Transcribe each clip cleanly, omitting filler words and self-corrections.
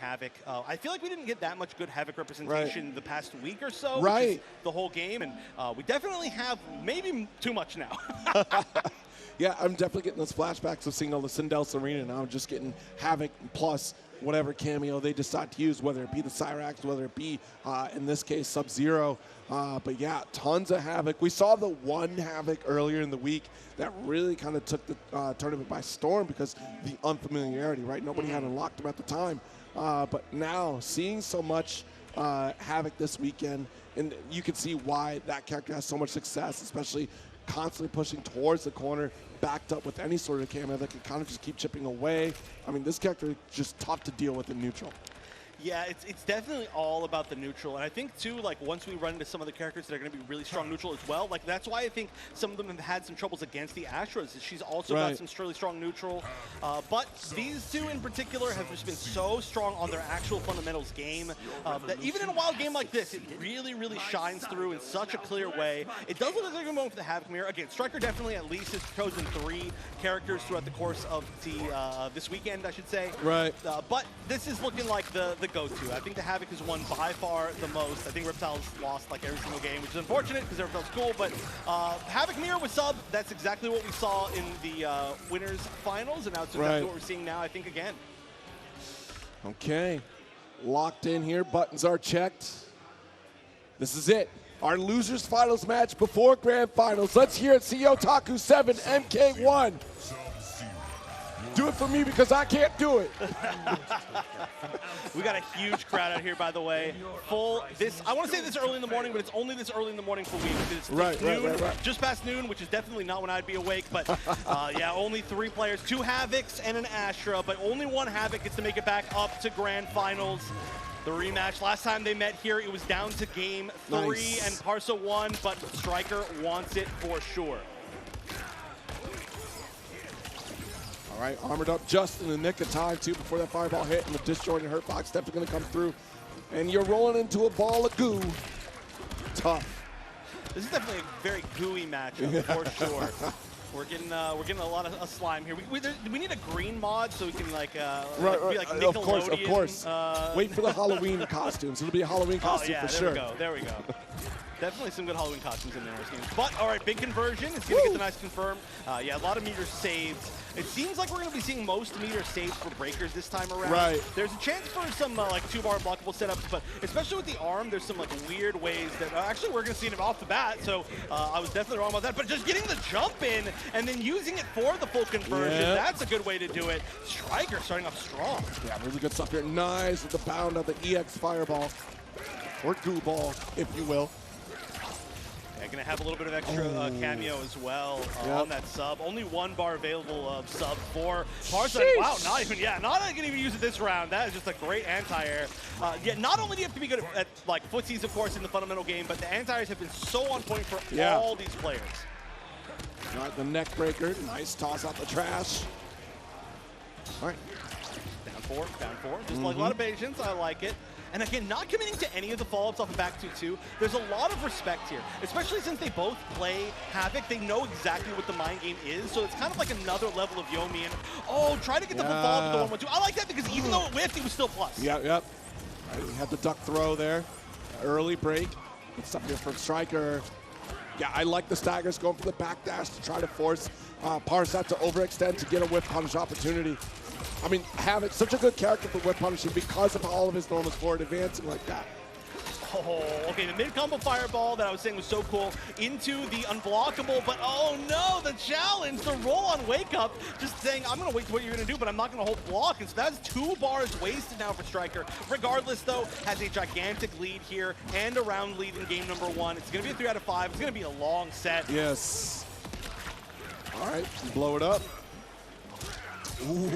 Havoc. I feel like we didn't get that much good Havoc representation the past week or so, right. which is the whole game, and we definitely have maybe too much now. Yeah, I'm definitely getting those flashbacks of seeing all the Sindel Arena now. I'm just getting Havoc plus whatever cameo they decide to use, whether it be the Cyrax, whether it be, in this case, Sub-Zero. But yeah, tons of Havoc. We saw the one Havoc earlier in the week that really kind of took the tournament by storm because the unfamiliarity, right? Nobody had unlocked him at the time. But now, seeing so much Havoc this weekend, and you can see why that character has so much success, especially constantly pushing towards the corner, backed up with any sort of camera that can kind of just keep chipping away. I mean, this character is just tough to deal with in neutral. Yeah, it's definitely all about the neutral. And I think, too, like, once we run into some of the characters that are going to be really strong neutral as well, like, that's why I think some of them have had some troubles against the Astras. She's also got some really strong neutral. But these two in particular have just been so strong on their actual fundamentals game that even in a wild game like this, it really, really shines through in such a clear way. It does look like they're going for the Havoc Mirror. Again, Stryker definitely at least has chosen 3 characters throughout the course of the this weekend, I should say. Right. But this is looking like the go-to. I think the Havoc has won by far the most. I think Reptile's lost like every single game, which is unfortunate because Reptile's cool, but Havoc Mirror with sub, that's exactly what we saw in the winners finals, and that's exactly what we're seeing now, I think, again. Okay, locked in here, buttons are checked. This is it, our losers finals match before grand finals. Let's hear it, CEOTAKU 7, MK1. Do it for me because I can't do it. We got a huge crowd out here, by the way. I want to say this early in the morning, but it's only this early in the morning for me because it's noon, just past noon, which is definitely not when I'd be awake. But yeah, only 3 players, 2 Havocs and an Astra, but only 1 Havoc gets to make it back up to grand finals. The rematch, last time they met here, it was down to game 3 and Parsa won, but Stryker wants it for sure. All right, armored up just in the nick of time, too, before that fireball hit, and the disjointed hurt box definitely going to come through. And you're rolling into a ball of goo. Tough. This is definitely a very gooey matchup for sure. We're getting a lot of slime here. We need a green mod so we can like be like Nickelodeon. Of course. Wait for the Halloween costumes. It'll be a Halloween costume for sure. There we go. Definitely some good Halloween costumes in there. But, all right, big conversion. It's going to get the nice confirm. Yeah, a lot of meters saved. It seems like we're going to be seeing most meter saves for breakers this time around. Right. There's a chance for some like 2-bar blockable setups, but especially with the arm, there's some like weird ways that actually we're going to see it off the bat. So I was definitely wrong about that. But just getting the jump in and then using it for the full conversion, that's a good way to do it. Stryker starting off strong. Yeah, really good stuff here. Nice with the bound of the EX fireball, or goo ball, if you will. Going to have a little bit of extra cameo as well on that sub. Only 1 bar available of sub for Parsa. Wow, not going to even use it this round. That is just a great anti-air. Yeah, not only do you have to be good at like footsies, of course, in the fundamental game, but the anti-airs have been so on point for all these players. All right, the neck breaker. Nice toss out the trash. All right. Down 4. Just like a lot of patience. I like it. And again, not committing to any of the follow-ups off of back 2-2. There's a lot of respect here, especially since they both play Havoc. They know exactly what the mind game is, so it's kind of like another level of Yomi. And try to get the full follow-up with the 1-1-2. I like that because even though it whiffed, it was still plus. Yep. Right, we had the duck throw there. Early break. Good stuff here from Stryker. Yeah, I like the staggers going for the back dash to try to force PARSAHP to overextend to get a whip punish opportunity. I mean, Havoc, such a good character for whip punishing because of all of his normal forward advancing like that. Oh, okay, the mid-combo fireball that I was saying was so cool into the unblockable, but oh no, the challenge, the roll on wake up, just saying, I'm going to wait for what you're going to do, but I'm not going to hold block, and so that's 2 bars wasted now for Stryker. Regardless, though, has a gigantic lead here and a round lead in game number 1. It's going to be a 3 out of 5. It's going to be a long set. Yes. All right, blow it up. Ooh.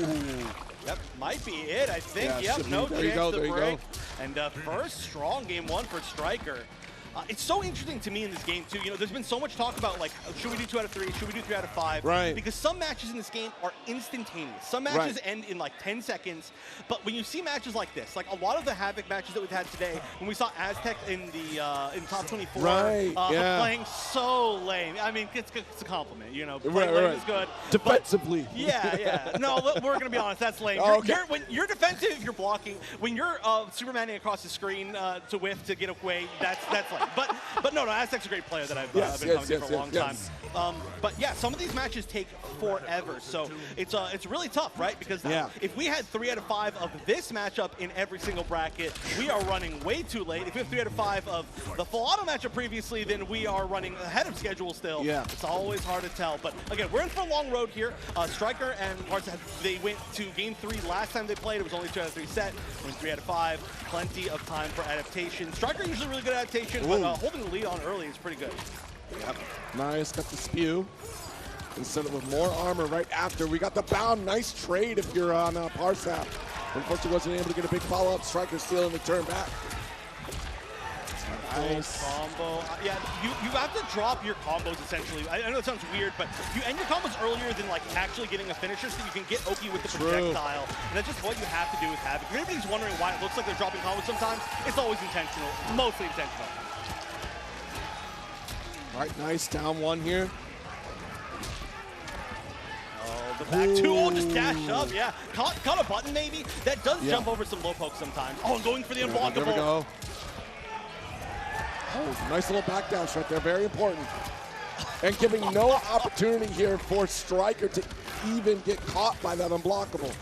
Yep, might be it, I think. Yeah, yep, no chance to break. Go. And first strong game 1 for Stryker. It's so interesting to me in this game, too. You know, there's been so much talk about, like, should we do 2 out of 3? Should we do 3 out of 5? Right. Because some matches in this game are instantaneous. Some matches end in, like, 10 seconds. But when you see matches like this, like a lot of the Havoc matches that we've had today, when we saw Aztec in the top 24, playing so lame. I mean, it's a compliment, you know. Playing lame is good. Defensively. But, yeah. No, we're going to be honest. That's lame. When you're defensive, if you're blocking. When you're Supermaning across the screen to whiff to get away, that's lame. But no, Aztec's a great player that I've been commenting for a long time. But yeah, some of these matches take forever, so it's really tough, right? Because if we had 3 out of 5 of this matchup in every single bracket, we are running way too late. If we have 3 out of 5 of the full auto matchup previously, then we are running ahead of schedule still. Yeah. It's always hard to tell. But again, we're in for a long road here. Stryker and PARSAHP, they went to game 3 last time they played. It was only 2 out of 3 set. Went 3 out of 5. Plenty of time for adaptation. Stryker usually really good adaptation, but holding the lead on early is pretty good. Yep. Nice, got the spew. Instead of with more armor right after. We got the bound. Nice trade if you're on PARSAHP. Unfortunately, wasn't able to get a big follow-up. Stryker stealing the turn back. Nice. Combo. Yeah, you have to drop your combos, essentially. I know it sounds weird, but you end your combos earlier than like actually getting a finisher so you can get Oki with the projectile. And that's just what you have to do with Havoc. If anybody's wondering why it looks like they're dropping combos sometimes, it's always intentional. Mostly intentional. All right, nice. Down 1 here. The back 2, just dash up, yeah. Caught a button, maybe. That does jump over some low pokes sometimes. Oh, going for the unblockable. There we go. Oh, nice little back dash right there, very important. And giving no opportunity here for Stryker to even get caught by that unblockable.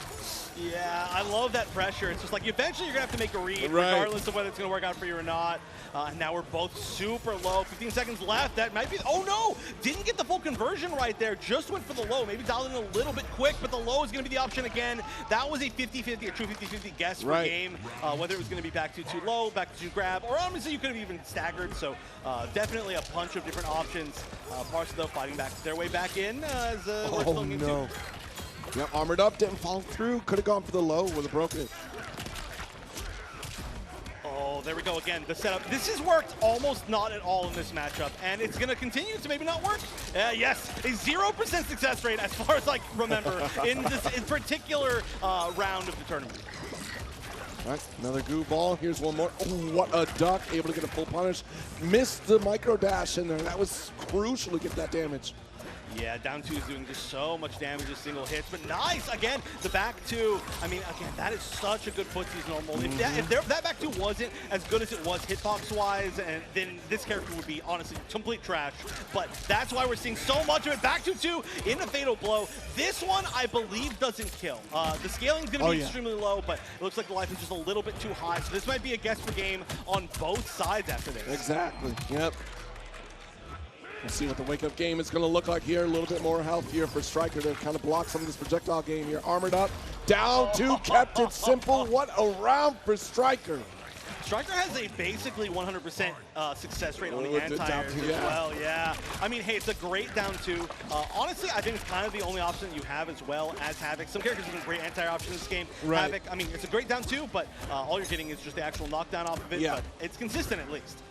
Yeah, I love that pressure. It's just like eventually you're going to have to make a read, regardless of whether it's going to work out for you or not. And now we're both super low. 15 seconds left. That might be... Oh, no! Didn't get the full conversion right there. Just went for the low. Maybe dialed in a little bit quick, but the low is going to be the option again. That was a 50-50, a true 50-50 guess for game. Whether it was going to be back to too low, back to too grab, or honestly, you could have even staggered. So definitely a bunch of different options. PARSAHP, though, fighting back their way back in as we're still in game 2. Yep, armored up, didn't fall through. Could have gone for the low with a broken. Oh, there we go again. The setup. This has worked almost not at all in this matchup, and it's going to continue to maybe not work. Yes, a 0% success rate as far as I remember in this particular round of the tournament. All right, another goo ball. Here's one more. Oh, what a duck. Able to get a full punish. Missed the micro dash in there. That was crucial to get that damage. Yeah, down 2 is doing just so much damage with single hits, but nice, again, the back 2, I mean, again, that is such a good footsies normal. If that back 2 wasn't as good as it was hitbox-wise, and then this character would be, honestly, complete trash, but that's why we're seeing so much of it. Back 2 in a fatal blow. This one, I believe, doesn't kill. The scaling's going to be extremely low, but it looks like the life is just a little bit too high, so this might be a guess for game on both sides after this. Exactly, yep. We'll see what the wake-up game is going to look like here. A little bit more health here for Stryker to kind of block some of this projectile game here. Armored up, down 2, kept it simple. What a round for Stryker. Stryker has a basically 100% success rate on the anti-airs as well, yeah. I mean, hey, it's a great down 2. Honestly, I think it's kind of the only option you have as well as Havoc. Some characters have a great anti-air option in this game. Havoc, I mean, it's a great down 2, but all you're getting is just the actual knockdown off of it, but it's consistent at least.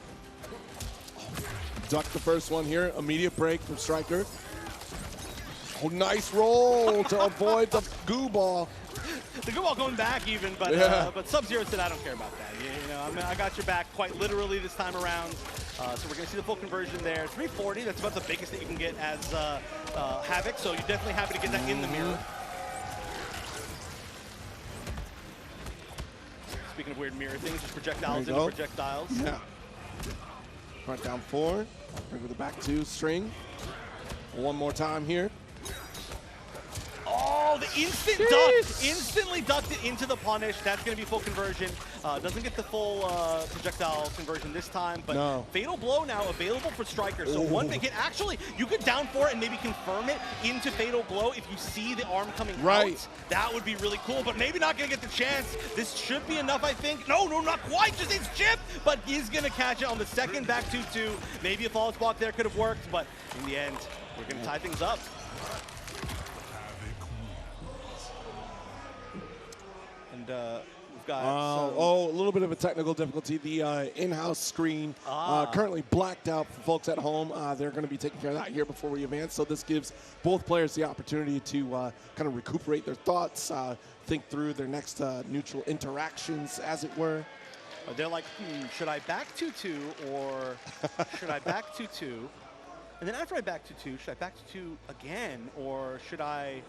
Duck the first one here. Immediate break from Stryker. Oh, nice roll to avoid the goo ball. The goo ball going back even, but Sub-Zero said, I don't care about that. You know, I mean, I got your back quite literally this time around. So we're going to see the full conversion there. 340, that's about the biggest that you can get as Havoc, so you're definitely happy to get that in the mirror. Speaking of weird mirror things, just projectiles into projectiles. Yeah. Front down 4, bring with the back 2 string. One more time here. Oh, the instant duck! Instantly ducked it into the punish. That's going to be full conversion. Doesn't get the full projectile conversion this time, but fatal blow now available for Stryker. So one big hit. Actually, you could down 4 and maybe confirm it into fatal blow if you see the arm coming out. That would be really cool, but maybe not going to get the chance. This should be enough, I think. No, not quite. Just his chip, but he's going to catch it on the second back 2-2. Maybe a false block there could have worked, but in the end, we're going to tie things up. And we've got. A little bit of a technical difficulty. The in-house screen currently blacked out for folks at home. They're going to be taking care of that here before we advance. So this gives both players the opportunity to kind of recuperate their thoughts, think through their next neutral interactions, as it were. They're like, should I back 2-2 or should I back 2-2? And then after I back 2-2, should I back 2-2 again or should I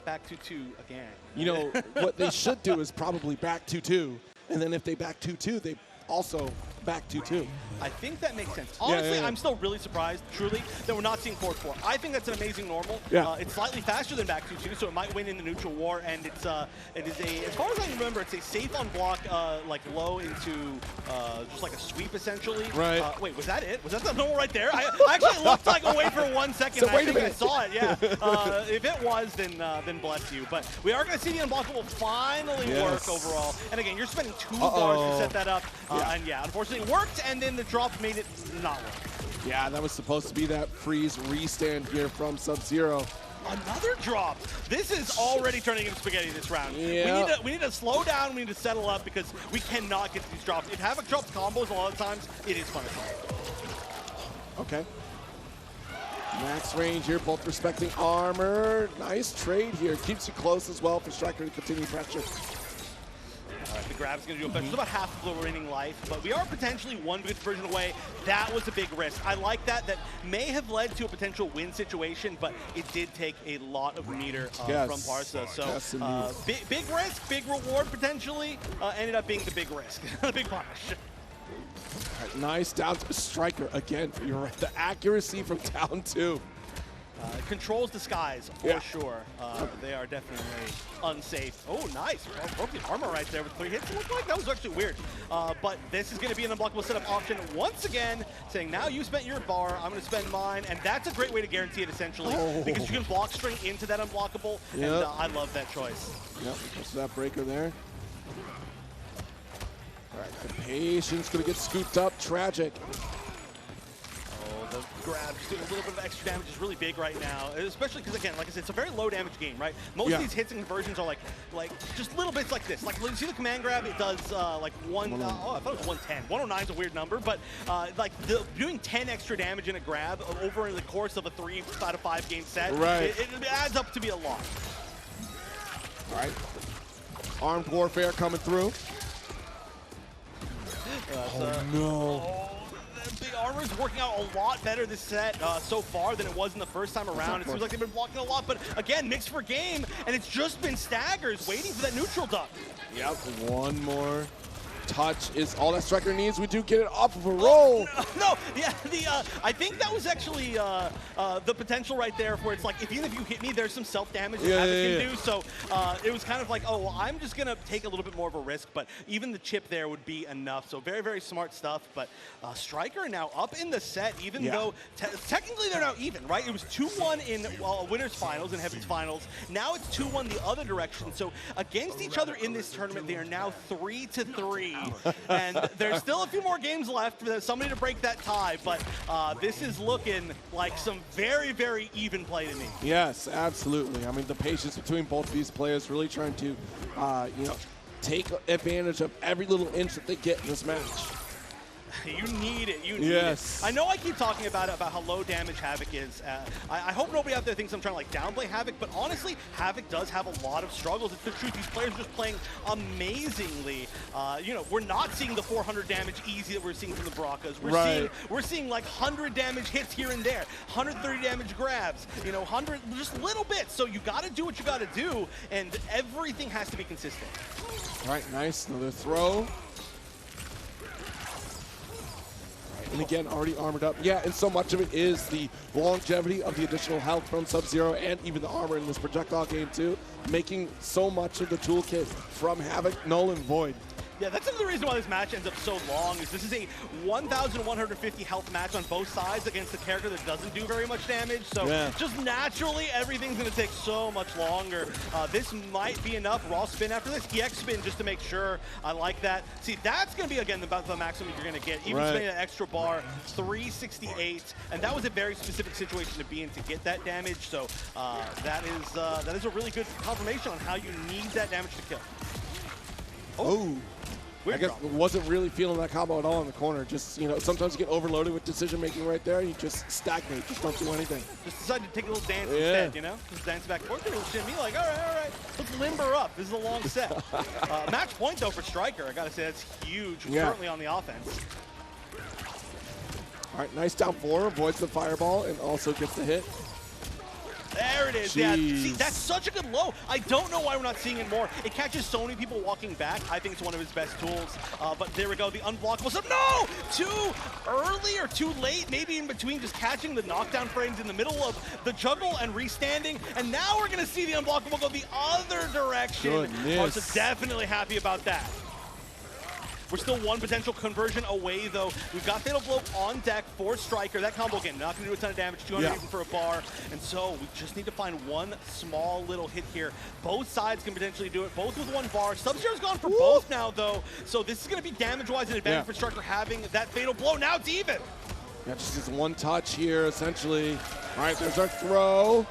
back 2-2 again? You know, what they should do is probably back 2-2, and then if they back 2-2, they also back 2-2. I think that makes sense. Honestly, I'm still really surprised, truly, that we're not seeing forward 4. I think that's an amazing normal. Yeah. It's slightly faster than back 2-2, so it might win in the neutral war, and it is a, as far as I remember, it's a safe on block, like low into just like a sweep, essentially. Right. Wait, was that it? Was that the normal right there? I actually looked like away for 1 second, So and I wait a think I minute. saw it, yeah. If it was, then bless you. But we are going to see the unblockable finally work overall. And again, you're spending 2 bars to set that up, and yeah, unfortunately it worked, and then the drop made it not work. Yeah, that was supposed to be that freeze restand here from Sub-Zero. Another drop. This is already turning into spaghetti this round. Yeah. We need to slow down. We need to settle up because we cannot get to these drops. If Havoc drops combos a lot of times, it is punishable. Okay. Max range here, both respecting armor. Nice trade here. Keeps you close as well for Stryker to continue pressure. All right, the grab's going to do a bunch. It's about half of the remaining life, but we are potentially one good version away. That was a big risk. I like that. That may have led to a potential win situation, but it did take a lot of meter from Parsa. So big risk, big reward potentially. Ended up being the big risk, the big punish. Right, nice down to Stryker again. You're right. The accuracy from down 2. Controls the skies for sure. They are definitely unsafe. Oh, nice. Broke the armor right there with 3 hits. It looked like that was actually weird. But this is going to be an unblockable setup option once again, saying now you spent your bar, I'm going to spend mine, and that's a great way to guarantee it essentially because you can block straight into that unblockable, and I love that choice. Yep, that's that breaker there. All right, the patience going to get scooped up. Tragic. The grab, just doing a little bit of extra damage is really big right now, especially because, again, like I said, it's a very low damage game, right? Most of these hits and conversions are like just little bits like this. Like, you see the command grab, it does like I thought it was 110. 109 is a weird number, but doing 10 extra damage in a grab over the course of a 3 out of 5 game set, it adds up to be a lot. All right. Armed warfare coming through. No. The armor is working out a lot better this set so far than it was in the first time around. It seems like they've been blocking a lot, but again, mixed for game, and it's just been staggers waiting for that neutral duck. Yep, one more touch is all that Stryker needs. We do get it off of a roll. I think that was actually the potential right there where it's like, even if you hit me, there's some self-damage that Havoc can do. So it was kind of like, oh, well, I'm just going to take a little bit more of a risk, but even the chip there would be enough. So very, very smart stuff. But Stryker now up in the set, even though technically they're now even, right? It was 2-1 in winners finals and Heaven's finals. Now it's 2-1 the other direction. So against each other in this tournament, they are now 3-3. And there's still a few more games left for somebody to break that tie, but this is looking like some very, very even play to me. Yes, absolutely. I mean, the patience between both these players really trying to, take advantage of every little inch that they get in this match. You need it. You need it. I know I keep talking about how low damage Havoc is. I hope nobody out there thinks I'm trying to downplay Havoc, but honestly, Havoc does have a lot of struggles. It's the truth. These players are just playing amazingly. We're not seeing the 400 damage easy that we're seeing from the Braccas. We're seeing like 100 damage hits here and there, 130 damage grabs, 100, just little bits. So you got to do what you got to do, and everything has to be consistent. All right, nice. Another throw. And again, already armored up. Yeah, and so much of it is the longevity of the additional health from Sub-Zero and even the armor in this projectile game too, making so much of the toolkit from Havoc null and void. Yeah, that's another reason why this match ends up so long, is this is a 1,150 health match on both sides against a character that doesn't do very much damage, so just naturally, everything's going to take so much longer. This might be enough. Raw spin after this, EX spin just to make sure. I like that. See, that's going to be, again, about the maximum you're going to get. Even spending an extra bar, 368, and that was a very specific situation to be in to get that damage, so that is a really good confirmation on how you need that damage to kill. Oh. Weird I guess drop. wasn't really feeling that combo at all in the corner. Just, you know, sometimes you get overloaded with decision making right there. You just stagnate. Just don't do anything. Just decided to take a little dance instead, you know? Just dance back and forth, a little shimmy, like, all right, let's limber up. This is a long set. Match point, though, for Stryker. I got to say, that's huge, certainly on the offense. All right, nice down 4, avoids the fireball, and also gets the hit. There it is. Yeah, see, that's such a good low. I don't know why we're not seeing it more. It catches so many people walking back. I think it's one of his best tools. But there we go, the unblockable stuff. No! Too early or too late, maybe in between, just catching the knockdown frames in the middle of the juggle and restanding. And now we're going to see the unblockable go the other direction. Goodness. So definitely happy about that. We're still one potential conversion away, though. We've got Fatal Blow on deck for Stryker. That combo, again, not going to do a ton of damage, 200 even for a bar. And so we just need to find one small little hit here. Both sides can potentially do it, both with one bar. Sub-Zero's gone for both now, though. So this is going to be damage-wise an advantage for Stryker having that Fatal Blow. Now it's even. Yeah, just this one touch here, essentially. All right, there's our throw.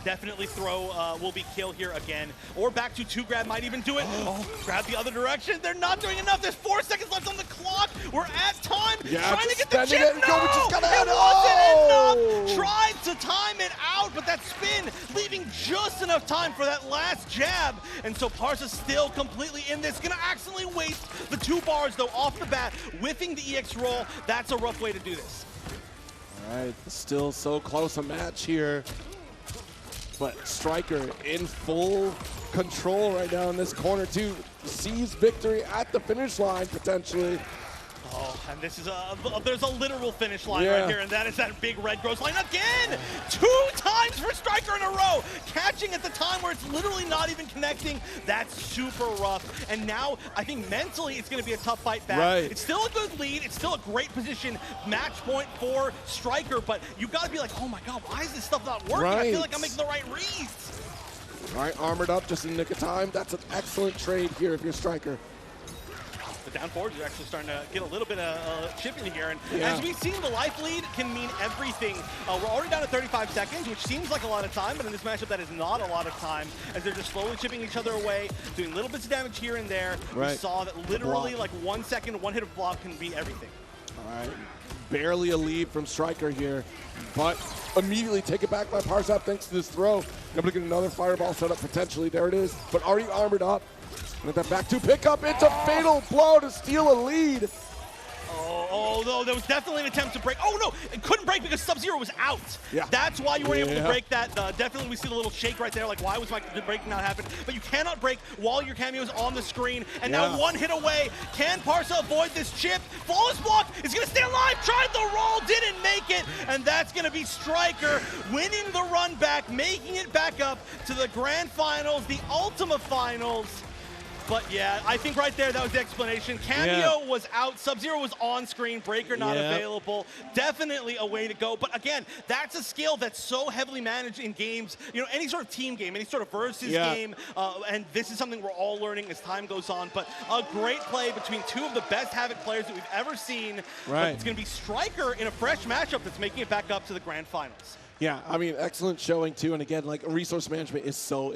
Definitely throw will be kill here again. Or back to 2-grab might even do it. Grab the other direction. They're not doing enough. There's 4 seconds left on the clock. We're at time. Trying to get the chip. No! It wasn't enough. Tried to time it out, but that spin leaving just enough time for that last jab. And so Parsa still completely in this. Gonna accidentally waste the 2 bars, though, off the bat, whiffing the EX roll. That's a rough way to do this. All right, still so close a match here. But Stryker in full control right now in this corner too. Sees victory at the finish line potentially. Oh, and this is there's a literal finish line right here, and that is that big red gross line again! 2 times for Stryker in a row! Catching at the time where it's literally not even connecting. That's super rough. And now, I think mentally, it's going to be a tough fight back. It's still a good lead. It's still a great position. Match point for Stryker, but you got to be like, oh my god, why is this stuff not working? I feel like I'm making the right reads. All right, armored up just in the nick of time. That's an excellent trade here if you're Stryker. The down forwards are actually starting to get a little bit of chipping here. And as we've seen, the life lead can mean everything. We're already down to 35 seconds, which seems like a lot of time, but in this matchup, that is not a lot of time, as they're just slowly chipping each other away, doing little bits of damage here and there. We saw that literally like 1 second, 1 hit of block can be everything. All right, barely a lead from Stryker here, but immediately take it back by PARSAHP thanks to this throw. Able to get another fireball set up potentially. There it is, but already armored up. With that back 2 pickup, it's a Fatal Blow to steal a lead. Oh, no, there was definitely an attempt to break. Oh, no, it couldn't break because Sub-Zero was out. That's why you weren't able to break that. Definitely, we see the little shake right there, like, why was my break not happening? But you cannot break while your cameo is on the screen. And now 1 hit away. Can Parsa avoid this chip? Flawless block is going to stay alive. Tried the roll, didn't make it. And that's going to be Stryker winning the run back, making it back up to the Grand Finals, the Ultima Finals. But yeah, I think right there, that was the explanation. Cameo was out, Sub-Zero was on screen, Breaker not available. Definitely a way to go. But again, that's a skill that's so heavily managed in games, you know, any sort of team game, any sort of versus game. And this is something we're all learning as time goes on. But a great play between 2 of the best Havoc players that we've ever seen. But it's going to be Stryker in a fresh matchup that's making it back up to the Grand Finals. Yeah, I mean, excellent showing too. And again, like, resource management is so